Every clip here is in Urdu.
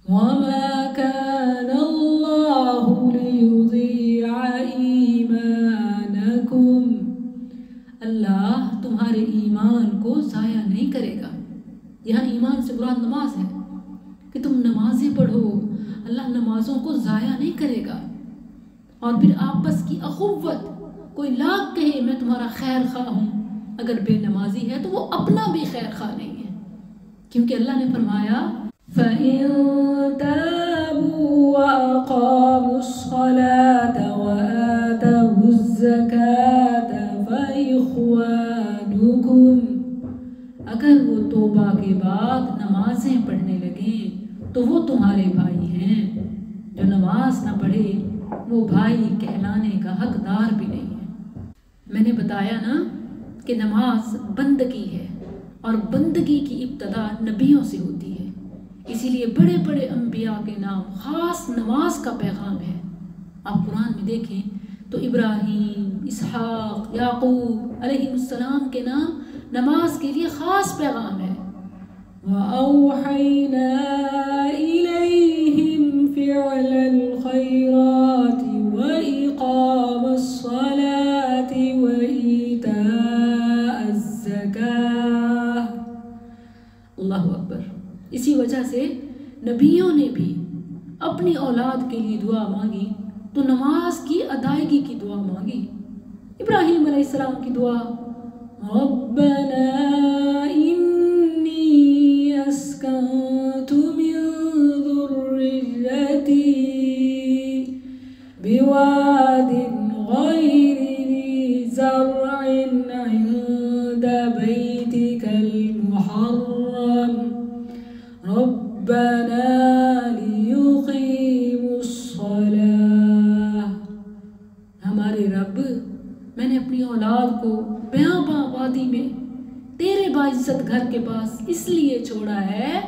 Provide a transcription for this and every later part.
وما كان الله ليضيع ایمانکم، اللہ تمہارے ایمان کو ضائع نہیں کرے گا۔ یہاں ایمان سے مراد نماز ہے کہ تم نمازیں پڑھو، اللہ نمازوں کو ضائع نہیں کرے گا۔ اور پھر آپس کی اخوت، کوئی لاکھ کہے میں تمہارا خیر خواہ ہوں، اگر بے نمازی ہے تو وہ اپنا بھی خیر خواہ نہیں ہے، کیونکہ اللہ نے فرمایا فَإِن تَابُوا وَأَقَامُوا الصَّلَاةَ وَآتَوُا الزَّكَاةَ فَإِخْوَانُكُمْ، اگر وہ توبہ کے بعد نمازیں پڑھنے لگیں تو وہ تمہارے بھائی ہیں، جو نماز نہ پڑھے وہ بھائی کہلانے کا حقدار بھی نہیں ہے۔ میں نے بتایا نا کہ نماز بندگی ہے، اور بندگی کی ابتدا نبیوں سے ہوتی ہے، اسی لیے بڑے بڑے انبیاء کے نام خاص نماز کا پیغام ہے۔ آپ قرآن میں دیکھیں تو ابراہیم، اسحاق، یعقوب علیہ السلام کے نام نماز کے لیے خاص پیغام ہے۔ وَأَوْحَيْنَا إِلَيْهِمْ فِعْلَ الْخَيْرَاتِ وَإِقَامَ الصَّلَاةِ وَإِيتَاءَ الزَّكَاةِ۔ اللہ اکبر۔ اسی وجہ سے نبیوں نے بھی اپنی اولاد کے لیے دعا مانگی تو نماز کی ادائیگی کی دعا مانگی۔ ابراہیم علیہ السلام کی دعا ربنا انی اسکنت من ذریتی بواد غیر ذی زرع عند بیتک المحرم ربنا لیقیموا الصلاة۔ ہمارے رب، میں نے اپنی اولاد کو بیاباں وادی میں تیرے باعزت گھر کے پاس اس لیے چھوڑا ہے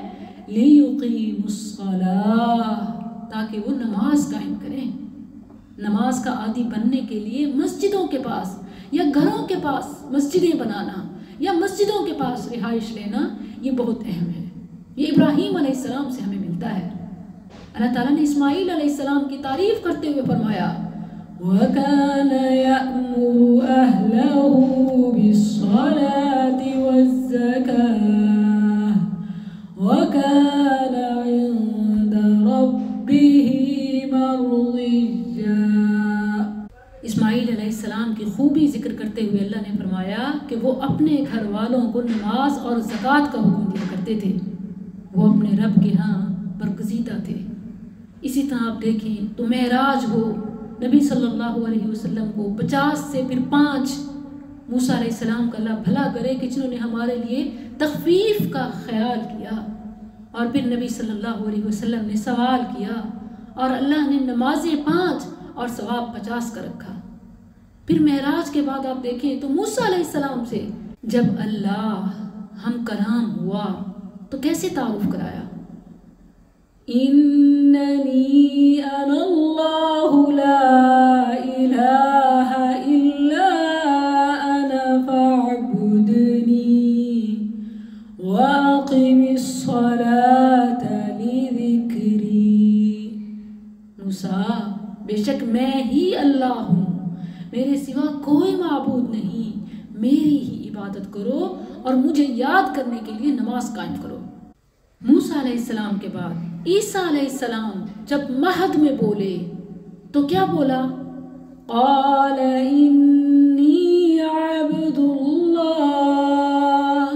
لیقیموا الصلاة، تاکہ وہ نماز قائم کریں۔ نماز کا عادی بننے کے لیے مسجدوں کے پاس یا گھروں کے پاس مسجدیں بنانا یا مسجدوں کے پاس رہائش لینا یہ بہت اہم ہے۔ یہ ابراہیم علیہ السلام سے ہمیں ملتا ہے۔ اللہ تعالیٰ نے اسماعیل علیہ السلام کی تعریف کرتے ہوئے فرمایا وَكَانَ يَأْمُرُ أَهْلَهُ بِالصَّلَاةِ وَالزَّكَاةِ وَكَانَ عِندَ رَبِّهِ مَرْضِيًّا۔ اسماعیل علیہ السلام کی خوبی ذکر کرتے ہوئے اللہ نے فرمایا کہ وہ اپنے گھر والوں کو نماز اور زکوٰۃ کا حکم دیا کرتے تھے، وہ اپنے رب کے ہاں برگزیدہ تھے۔ اسی طرح آپ دیکھیں تو معراج ہو، نبی صلی اللہ علیہ وسلم کو 50 سے پھر 5 موسیٰ علیہ السلام کا اللہ بھلا کرے کہ جنہوں نے ہمارے لیے تخفیف کا خیال کیا، اور پھر نبی صلی اللہ علیہ وسلم نے سوال کیا اور اللہ نے نمازیں 5 اور ثواب 50 کا رکھا۔ پھر معراج کے بعد آپ دیکھیں تو موسیٰ علیہ السلام سے جب اللہ ہم کلام ہوا تو کیسے تعارف کرایا؟ اننی انا اللہ لا الہ الا انا فاعبدنی واقم الصلاة لذکری۔ موسیٰ، بے شک میں ہی اللہ ہوں، میرے سوا کوئی معبود نہیں، میری ہی عبادت کرو اور مجھے یاد کرنے کے لیے نماز قائم کرو۔ موسیٰ علیہ السلام کے بعد عیسیٰ علیہ السلام جب مہد میں بولے تو کیا بولا؟ قال انی عبد اللہ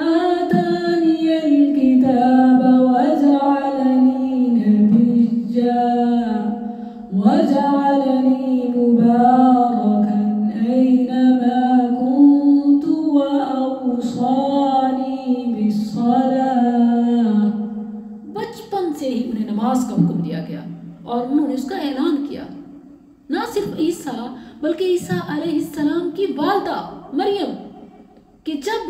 آتانی الکتاب وجعلنی نبیا وجعلنی مبارکا اینما کنت واوصانی بالصلاة۔ بچپن سے ہی انہیں نماز کا حکم دیا گیا اور انہوں نے اس کا اعلان کیا۔ نہ صرف عیسیٰ بلکہ عیسیٰ علیہ السلام کی والدہ مریم کہ جب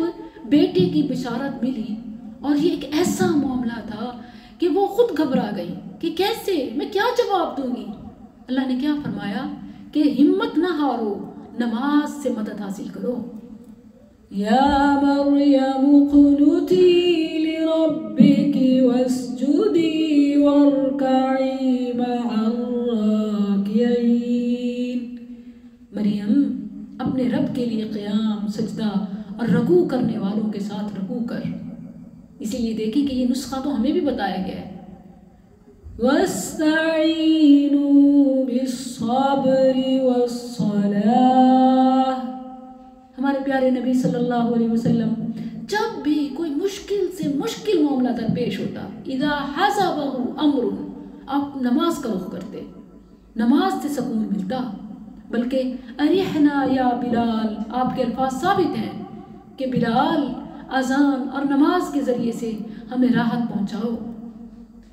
بیٹے کی بشارت ملی اور یہ ایک ایسا معاملہ تھا کہ وہ خود گھبرا گئی کہ کیسے، میں کیا جواب دوں گی؟ اللہ نے کیا فرمایا کہ ہمت نہ ہارو، نماز سے مدد حاصل کرو۔ یا مریم اقنتی لربک واسجدی واركعي مع الراكعين۔ مریم اپنے رب کے لیے قیام، سجدہ اور رکوع کرنے والوں کے ساتھ رکوع کر۔ اسی لیے دیکھیں کہ یہ نسخہ تو ہمیں بھی بتایا گیا ہے، وَاسْتَعِینُوا بِالصَّبْرِ وَالصَّلَاةِ۔ ہمارے پیارے نبی صلی اللہ علیہ وسلم جب بھی کوئی مشکل سے مشکل معاملہ درپیش ہوتا، اذا حَزَبَهُ امر، آپ نماز کا رخ کرتے، نماز سے سکون ملتا۔ بلکہ ارحنا یا بلال، آپ کے الفاظ ثابت ہیں کہ بلال اذان اور نماز کے ذریعے سے ہمیں راحت پہنچاؤ۔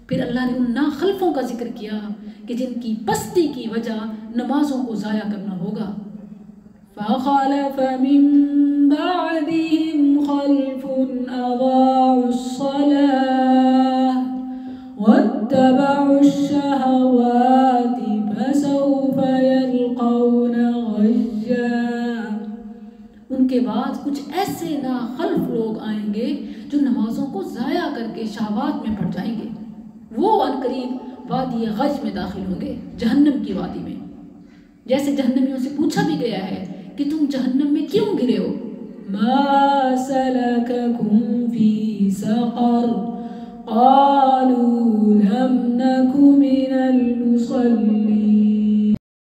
پھر اللہ نے ان ناخلفوں کا ذکر کیا کہ جن کی پستی کی وجہ نمازوں کو ضائع کرنا ہوگا۔ فَخَلَفَ مِن بَعْدِهِمْ خَلْفٌ أَضَاعُوا الصَّلَاةَ وَاتَّبَعُوا الشَّهَوَاتِ فَسَوْفَ يَلْقَوْنَ غَيًّا۔ ان کے بعد کچھ ایسے ناخلف لوگ آئیں گے جو نمازوں کو ضائع کر کے شہوات میں پڑ جائیں گے۔ وہ عنقریب وادی غج میں داخل ہوں گے، جہنم کی وادی میں۔ جیسے جہنمیوں سے پوچھا بھی گیا ہے کہ تم جہنم میں کیوں گرے ہو؟ ما سلککم فی سقر قالوا